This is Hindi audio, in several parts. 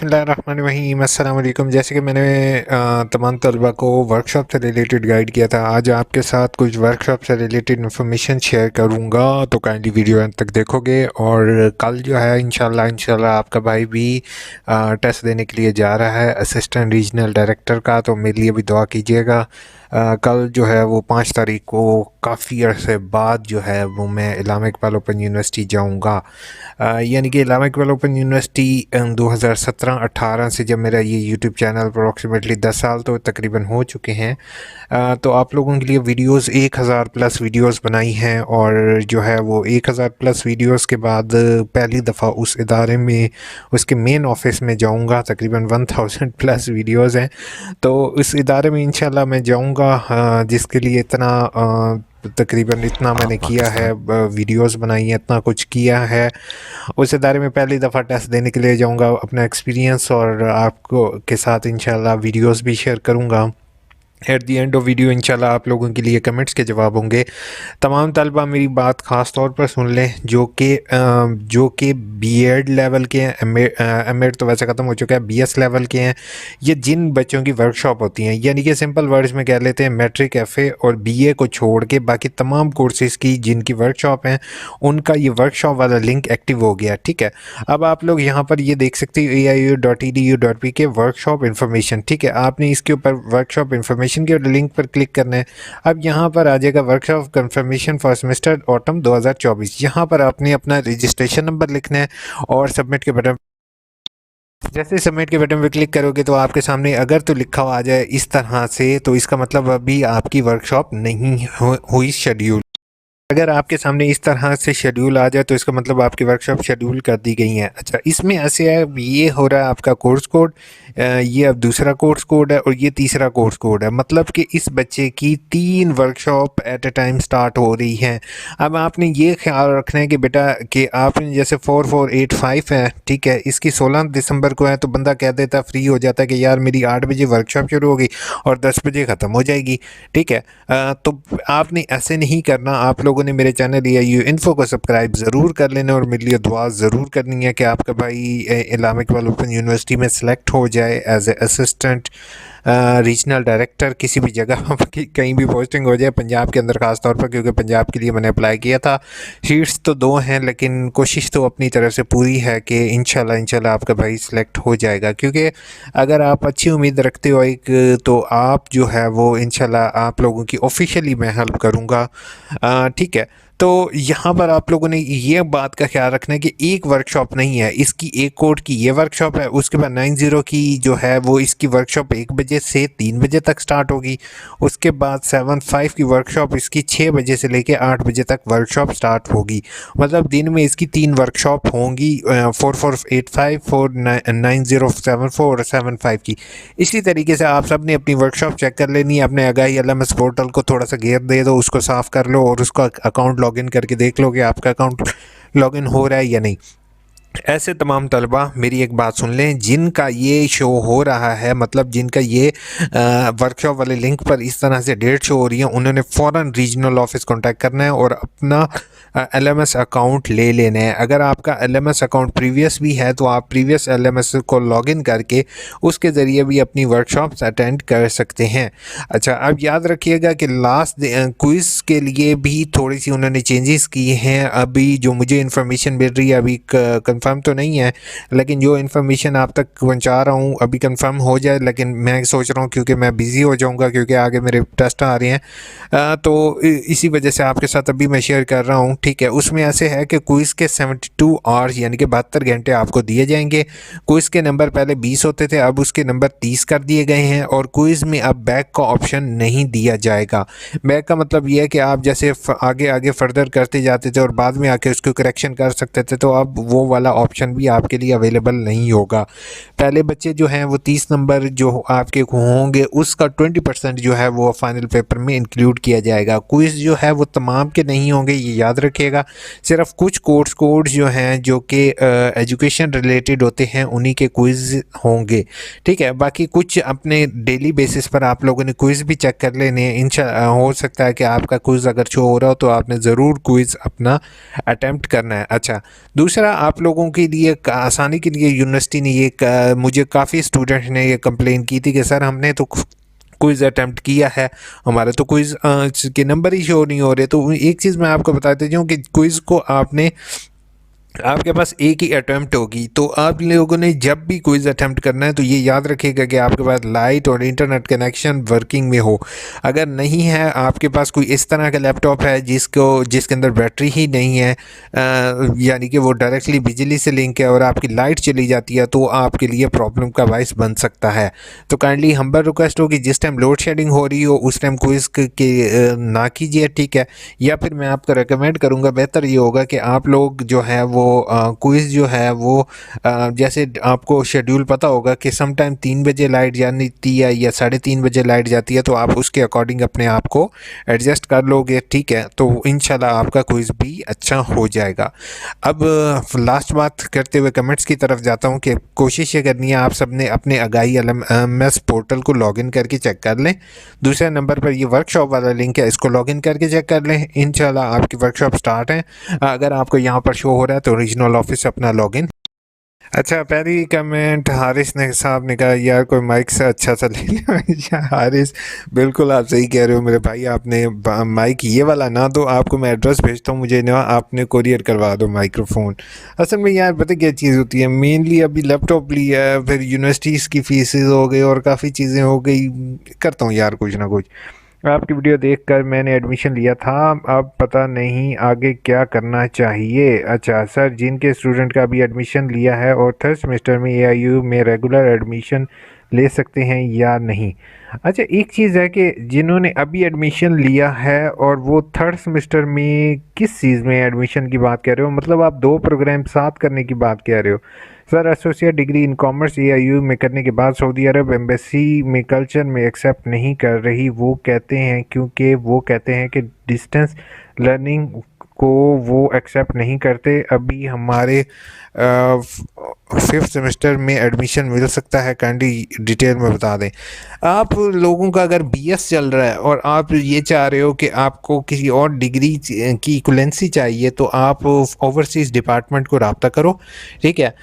बिस्मिल्लाहिर्रहमानिर्रहीम अस्सलाम वालेकुम। जैसे कि मैंने तमाम तलबा को वर्कशॉप से रिलेटेड गाइड किया था, आज आपके साथ कुछ वर्कशॉप से रिलेटेड इन्फॉर्मेशन शेयर करूंगा, तो काइंडली वीडियो अंत तक देखोगे। और कल जो है इंशाल्लाह आपका भाई भी टेस्ट देने के लिए जा रहा है असिस्टेंट रीजनल डायरेक्टर का, तो मेरे लिए भी दुआ कीजिएगा। कल जो है वो 5 तारीख को काफ़ी अरसे बाद जो है वो मैं इलामा इकबाल ओपन यूनिवर्सिटी जाऊंगा। यानी कि इलामा इकबाल ओपन यूनिवर्सिटी 2017-18 से, जब मेरा ये यूट्यूब चैनल अप्रॉक्सीमेटली 10 साल तो तकरीबन हो चुके हैं, तो आप लोगों के लिए वीडियोस 1000 प्लस वीडियोस बनाई हैं। और जो है वो 1000 प्लस वीडियोस के बाद पहली दफ़ा उस इदारे में उसके मेन ऑफिस में जाऊंगा। तकरीबन 1000 प्लस वीडियोस हैं, तो उस इदारे में इंशाल्लाह मैं जाऊंगा, जिसके लिए तकरीबन इतना मैंने किया है, वीडियोस बनाई है, इतना कुछ किया है। उस इदारे में पहली दफ़ा टेस्ट देने के लिए जाऊंगा, अपना एक्सपीरियंस और आपको के साथ इंशाल्लाह वीडियोस भी शेयर करूंगा। At the end of video इंशाल्लाह आप लोगों के लिए कमेंट्स के जवाब होंगे। तमाम तलबा मेरी बात ख़ास तौर पर सुन लें जो कि बीएड लेवल के हैं, एमएड तो वैसे ख़त्म हो चुका है, बीएस लेवल के हैं। ये जिन बच्चों की वर्कशॉप होती हैं, यानी कि सिंपल वर्ड्स में कह लेते हैं मैट्रिक एफए और बीए को छोड़ के बाकी तमाम कोर्सेज़ की जिनकी वर्कशॉप हैं, उनका ये वर्कशॉप वाला लिंक एक्टिव हो गया। ठीक है, अब आप लोग यहाँ पर ये देख सकते हो aiu.edu.pk वर्कशॉप इन्फॉर्मेशन। ठीक है, आपने इसके ऊपर वर्कशॉप इन्फॉर्मेशन के लिंक पर क्लिक करना है। अब यहाँ पर आ जाएगा workshop confirmation for semester autumn 2024। यहाँ पर आपने अपना रजिस्ट्रेशन नंबर लिखना है और सबमिट के बटन, जैसे सबमिट के बटन पर क्लिक करोगे तो आपके सामने अगर तो लिखा हुआ आ जाए इस तरह से, तो इसका मतलब अभी आपकी वर्कशॉप नहीं हुई शेड्यूल। अगर आपके सामने इस तरह से शेड्यूल आ जाए तो इसका मतलब आपकी वर्कशॉप शेड्यूल कर दी गई है। अच्छा, इसमें ऐसे है, ये हो रहा है आपका कोर्स कोड, ये अब दूसरा कोर्स कोड है और ये तीसरा कोर्स कोड है। मतलब कि इस बच्चे की 3 workshop at a time start हो रही हैं। अब आपने ये ख्याल रखना है कि बेटा कि आपने जैसे 4485 है, ठीक है, इसकी 16 दिसंबर को है, तो बंदा कह देता फ्री हो जाता है कि यार मेरी 8 बजे वर्कशॉप शुरू होगी और 10 बजे ख़त्म हो जाएगी। ठीक है, तो आपने ऐसे नहीं करना। आप लोगों ने मेरे चैनल AIU इन्फो को सब्सक्राइब ज़रूर कर लेना और मेरे लिए दुआ ज़रूर करनी है कि आपका भाई इलामा इकबाल ओपन यूनिवर्सिटी में सेलेक्ट हो जाए as a assistant regional director. किसी भी जगह कहीं भी पोस्टिंग हो जाए, पंजाब के अंदर ख़ास तौर पर, क्योंकि पंजाब के लिए मैंने अप्लाई किया था। सीट्स तो 2 हैं, लेकिन कोशिश तो अपनी तरफ से पूरी है कि इंशाल्लाह आपका भाई सिलेक्ट हो जाएगा। क्योंकि अगर आप अच्छी उम्मीद रखते हो एक, तो आप जो है वो इंशाल्लाह आप लोगों की ऑफिशियली मैं हेल्प करूँगा। ठीक है, तो यहाँ पर आप लोगों ने ये बात का ख्याल रखना है कि एक वर्कशॉप नहीं है, इसकी एक कोड की ये वर्कशॉप है, उसके बाद 90 की जो है वो इसकी वर्कशॉप 1 बजे से 3 बजे तक स्टार्ट होगी। उसके बाद 75 की वर्कशॉप इसकी 6 बजे से लेके 8 बजे तक वर्कशॉप स्टार्ट होगी। मतलब दिन में इसकी 3 वर्कशॉप होंगी, 4485, 49074 और 75 की। इसी तरीके से आप सब ने अपनी वर्कशॉप चेक कर लेनी है। अपने आगाही LMS पोर्टल को थोड़ा सा घेर दे दो, उसको साफ़ कर लो और उसका अकाउंट लॉगिन करके देख लो कि आपका अकाउंट लॉगिन हो रहा है या नहीं। ऐसे तमाम तलबा मेरी एक बात सुन लें, जिनका ये शो हो रहा है, मतलब जिनका ये वर्कशॉप वाले लिंक पर इस तरह से डेट शो हो रही है, उन्होंने फ़ौरन रीजनल ऑफिस कांटेक्ट करना है और अपना LMS अकाउंट ले लेना है। अगर आपका LMS अकाउंट प्रीवियस भी है तो आप प्रीवियस LMS को लॉगिन करके उसके ज़रिए भी अपनी वर्कशॉप्स अटेंड कर सकते हैं। अच्छा, अब याद रखिएगा कि लास्ट क्विज़ के लिए भी थोड़ी सी उन्होंने चेंजेस किए हैं। अभी जो मुझे इन्फॉर्मेशन मिल रही है, अभी कंफर्म तो नहीं है, लेकिन जो इन्फॉर्मेशन आप तक पहुंचा रहा हूं अभी कंफर्म हो जाए। लेकिन मैं सोच रहा हूं क्योंकि मैं बिज़ी हो जाऊंगा, क्योंकि आगे मेरे टेस्ट आ रहे हैं, तो इसी वजह से आपके साथ अभी मैं शेयर कर रहा हूं। ठीक है, उसमें ऐसे है कि क्विज़ के 72 आवर्स यानी कि 72 घंटे आपको दिए जाएंगे। क्विज़ के नंबर पहले 20 होते थे, अब उसके नंबर 30 कर दिए गए हैं। और क्विज़ में अब बैक का ऑप्शन नहीं दिया जाएगा। बैक का मतलब यह है कि आप जैसे आगे आगे फर्दर करते जाते थे और बाद में आके उसको करेक्शन कर सकते थे, तो अब वो वाला ऑप्शन भी आपके लिए अवेलेबल नहीं होगा। पहले बच्चे जो हैं वो 30 नंबर जो आपके होंगे उसका 20% जो है वो फाइनल पेपर में इंक्लूड किया जाएगा। क्विज़ जो है वो तमाम के नहीं होंगे, ये याद रखिएगा। सिर्फ कुछ कोड्स जो हैं जो कि एजुकेशन रिलेटेड होते हैं उन्हीं के क्विज़ होंगे। ठीक है, बाकी कुछ अपने डेली बेसिस पर आप लोगों ने क्विज़ भी चेक कर लेने हैं। हो सकता है कि आपका क्विज़ अगर शो हो रहा हो तो आपने ज़रूर क्विज़ अपना अटेम्प्ट करना है। अच्छा, दूसरा आप लोगों लोगों के लिए आसानी के लिए यूनिवर्सिटी ने ये मुझे काफ़ी स्टूडेंट ने ये कंप्लेन की थी कि सर हमने तो क्विज़ अटैम्प्ट किया है, हमारे तो क्विज़ के नंबर ही शो नहीं हो रहे। तो एक चीज़ मैं आपको बताते जाऊँ कि क्विज़ को आपके पास एक ही अटैम्प्ट होगी। तो आप लोगों ने जब भी क्विज़ अटैम्प्ट करना है तो ये याद रखिएगा कि आपके पास लाइट और इंटरनेट कनेक्शन वर्किंग में हो। अगर नहीं है, आपके पास कोई इस तरह का लैपटॉप है जिसके अंदर बैटरी ही नहीं है, यानी कि वो डायरेक्टली बिजली से लिंक है और आपकी लाइट चली जाती है, तो आपके लिए प्रॉब्लम का बायस बन सकता है। तो काइंडली हम्बल रिक्वेस्ट हो कि जिस टाइम लोड शेडिंग हो रही हो उस टाइम क्विज़ के ना कीजिए, ठीक है। या फिर मैं आपको रेकमेंड करूँगा, बेहतर ये होगा कि आप लोग जो है वो क्विज़ जो है वो जैसे आपको शेड्यूल पता होगा कि सम टाइम 3 बजे लाइट जाती है या 3:30 बजे लाइट जाती है, तो आप उसके अकॉर्डिंग अपने आप को एडजस्ट कर लोगे, ठीक है। तो इंशाल्लाह आपका क्विज़ भी अच्छा हो जाएगा। अब लास्ट बात करते हुए कमेंट्स की तरफ जाता हूँ कि कोशिश ये करनी है आप सब ने अपने अगाई LMS पोर्टल को लॉगिन करके चेक कर लें। दूसरे नंबर पर ये वर्कशॉप वाला लिंक है, इसको लॉगिन करके चेक कर लें। इंशाल्लाह आपकी वर्कशॉप स्टार्ट है। अगर आपको यहाँ पर शो हो रहा है तो रीजनल ऑफिस अपना लॉगिन। अच्छा, पहली कमेंट हारिस ने साहब ने कहा यार कोई माइक से अच्छा सा ले लिया। हारिस बिल्कुल आप सही कह रहे हो मेरे भाई, आपने माइक ये वाला ना दो, आपको मैं एड्रेस भेजता हूँ, मुझे ना आपने कुरियर करवा दो माइक्रोफोन। असल में यार पता क्या चीज़ होती है, मेनली अभी लैपटॉप लिया है, फिर यूनिवर्सिटीज़ की फीसेस हो गई और काफ़ी चीज़ें हो गई, करता हूँ यार कुछ ना कुछ। आपकी वीडियो देखकर मैंने एडमिशन लिया था, अब पता नहीं आगे क्या करना चाहिए। अच्छा सर, जिनके स्टूडेंट का अभी एडमिशन लिया है और थर्ड सेमेस्टर में AIU में रेगुलर एडमिशन ले सकते हैं या नहीं? अच्छा, एक चीज़ है कि जिन्होंने अभी एडमिशन लिया है और वो थर्ड सेमेस्टर में किस चीज़ में एडमिशन की बात कर रहे हो, मतलब आप 2 प्रोग्राम साथ करने की बात कह रहे हो? Sir, associate degree in commerce AIU में करने के बाद सऊदी अरब एम्बेसी में कल्चर में एक्सेप्ट नहीं कर रही, वो कहते हैं, क्योंकि वो कहते हैं कि डिस्टेंस लर्निंग को वो एक्सेप्ट नहीं करते। अभी हमारे 5th सेमेस्टर में एडमिशन मिल सकता है, काइंडली डिटेल में बता दें। आप लोगों का अगर BS चल रहा है और आप ये चाह रहे हो कि आपको किसी और डिग्री की इक्वलेंसी चाहिए, तो आप ओवरसीज़ डिपार्टमेंट को रब्ता करो, ठीक है।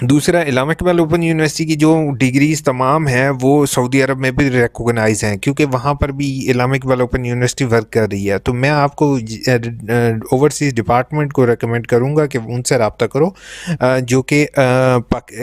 दूसरा, इलामा इकबाल ओपन यूनिवर्सिटी की जो डिग्रीज़ तमाम हैं वो सऊदी अरब में भी रिकॉग्नाइज हैं, क्योंकि वहाँ पर भी इलामा इकबाल ओपन यूनिवर्सिटी वर्क कर रही है। तो मैं आपको ओवरसीज़ डिपार्टमेंट को रेकमेंड करूँगा कि उनसे रब्ता करो, जो कि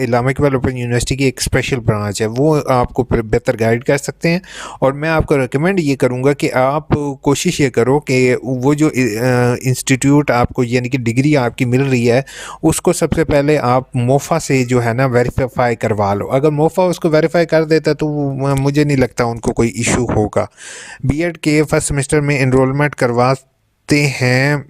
इलामा इकबाल ओपन यूनिवर्सिटी की एक स्पेशल ब्रांच है, वो आपको बेहतर गाइड कर सकते हैं। और मैं आपको रिकमेंड ये करूँगा कि आप कोशिश ये करो कि वो जो इंस्टीट्यूट आपको यानी कि डिग्री आपकी मिल रही है उसको सबसे पहले आप मोफा से जो है ना वेरीफाई करवा लो। अगर मोफा उसको वेरीफाई कर देता तो मुझे नहीं लगता उनको कोई इशू होगा। बीएड के फर्स्ट सेमेस्टर में इनरोलमेंट करवाते हैं,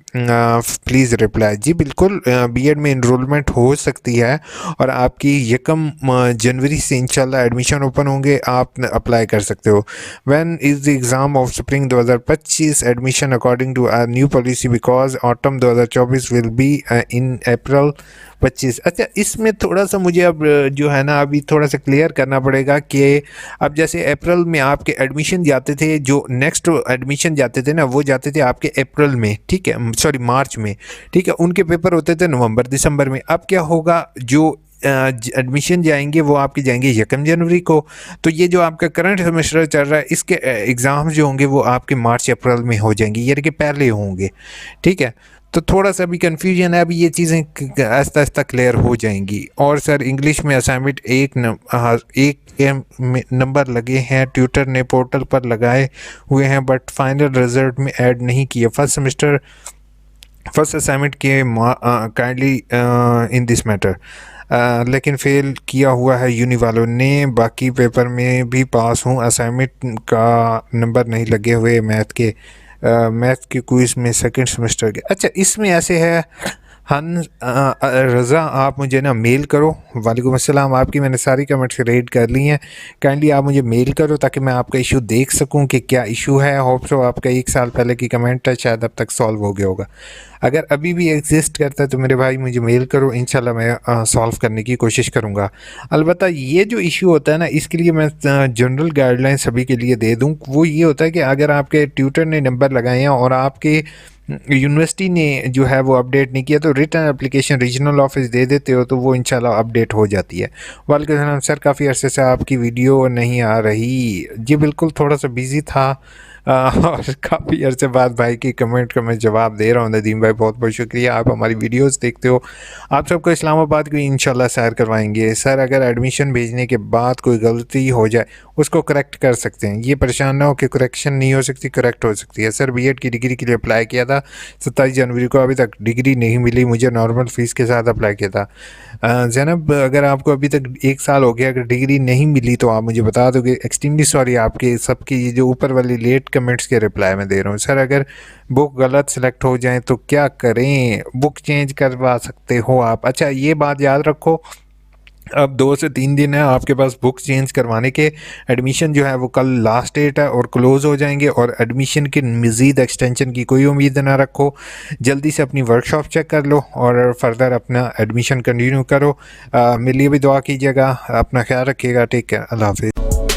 प्लीज़ रिप्लाई। जी बिल्कुल, बीएड में इनरोलमेंट हो सकती है और आपकी 1 जनवरी से इंशाल्लाह एडमिशन ओपन होंगे, आप अप्लाई कर सकते हो। When is the exam of spring 2025 admission according to a new policy, because autumn 2024 will be in April 25। अच्छा, इसमें थोड़ा सा मुझे अब जो है ना अभी थोड़ा सा क्लियर करना पड़ेगा कि अब जैसे अप्रैल में आपके एडमिशन जाते थे, जो नेक्स्ट एडमिशन जाते थे ना वो जाते थे आपके अप्रैल में, ठीक है, सॉरी मार्च में, ठीक है। उनके पेपर होते थे नवंबर दिसंबर में। अब क्या होगा, जो एडमिशन जाएंगे वो आपके जाएंगे 1 जनवरी को। तो ये जो आपका करंट सेमेस्टर चल रहा है इसके एग्ज़ाम जो होंगे वो आपके मार्च अप्रैल में हो जाएंगे, यानी कि पहले होंगे, ठीक है। तो थोड़ा सा अभी कन्फ्यूजन है, अभी ये चीज़ें आहिस्ता आहिस्ता क्लियर हो जाएंगी। और सर, इंग्लिश में असाइनमेंट एक नंबर लगे हैं, ट्यूटर ने पोर्टल पर लगाए हुए हैं बट फाइनल रिजल्ट में ऐड नहीं किए। फर्स्ट असाइनमेंट के काइंडली इन दिस मैटर, लेकिन फेल किया हुआ है यूनी वालों ने। बाकी पेपर में भी पास हूँ, असाइनमेंट का नंबर नहीं लगे हुए मैथ के क्विज़ में सेकंड सेमेस्टर के। अच्छा, इसमें ऐसे है रज़ा, आप मुझे ना मेल करो। वालेकुम अस्सलाम, आपकी मैंने सारी कमेंट्स रीड कर ली हैं, काइंडली आप मुझे मेल करो ताकि मैं आपका इशू देख सकूं कि क्या इशू है। होप सो आपका 1 साल पहले की कमेंट है, शायद अब तक सॉल्व हो गया होगा। अगर अभी भी एग्जिस्ट करता है तो मेरे भाई मुझे मेल करो, इंशाल्लाह मैं सॉल्व करने की कोशिश करूँगा। अलबत्ता ये जो इशू होता है ना, इसके लिए मैं जनरल गाइडलाइन सभी के लिए दे दूँ। वो ये होता है कि अगर आपके ट्यूटर ने नंबर लगाए हैं और आपके यूनिवर्सिटी ने जो है वो अपडेट नहीं किया, तो रिटर्न एप्लीकेशन रीजनल ऑफिस दे देते हो तो वो इंशाल्लाह अपडेट हो जाती है। वालेकुम सलाम सर, काफ़ी अरसे से आपकी वीडियो नहीं आ रही। जी बिल्कुल, थोड़ा सा बिज़ी था और काफ़ी अरसे बाद भाई की कमेंट का मैं जवाब दे रहा हूँ। नदीम भाई बहुत बहुत शुक्रिया, आप हमारी वीडियोस देखते हो। आप सबको इस्लामाबाद की इंशाल्लाह सैर करवाएंगे। सर अगर एडमिशन भेजने के बाद कोई गलती हो जाए उसको करेक्ट कर सकते हैं, ये परेशान ना हो कि करेक्शन नहीं हो सकती, करेक्ट हो सकती है। सर बीएड की डिग्री के लिए अप्लाई किया था 27 जनवरी को, अभी तक डिग्री नहीं मिली मुझे, नॉर्मल फ़ीस के साथ अप्लाई किया था। ज़ैनब अगर आपको अभी तक 1 साल हो गया, अगर डिग्री नहीं मिली तो आप मुझे बता दोगे। एक्सट्रीमली सॉरी, आपके सबकी ये जो ऊपर वाली लेट कमेंट्स के रिप्लाई मैं दे रहा हूँ। सर अगर बुक गलत सेलेक्ट हो जाए तो क्या करें? बुक चेंज करवा सकते हो आप? अच्छा ये बात याद रखो, अब 2 से 3 दिन है आपके पास बुक चेंज करवाने के। एडमिशन जो है वो कल लास्ट डेट है और क्लोज़ हो जाएंगे, और एडमिशन के मज़ीद एक्सटेंशन की कोई उम्मीद ना रखो। जल्दी से अपनी वर्कशॉप चेक कर लो और फर्दर अपना एडमिशन कंटिन्यू करो। मेरे लिए भी दुआ कीजिएगा, अपना ख्याल रखिएगा। टेक केयर, अल्लाह हाफिज़।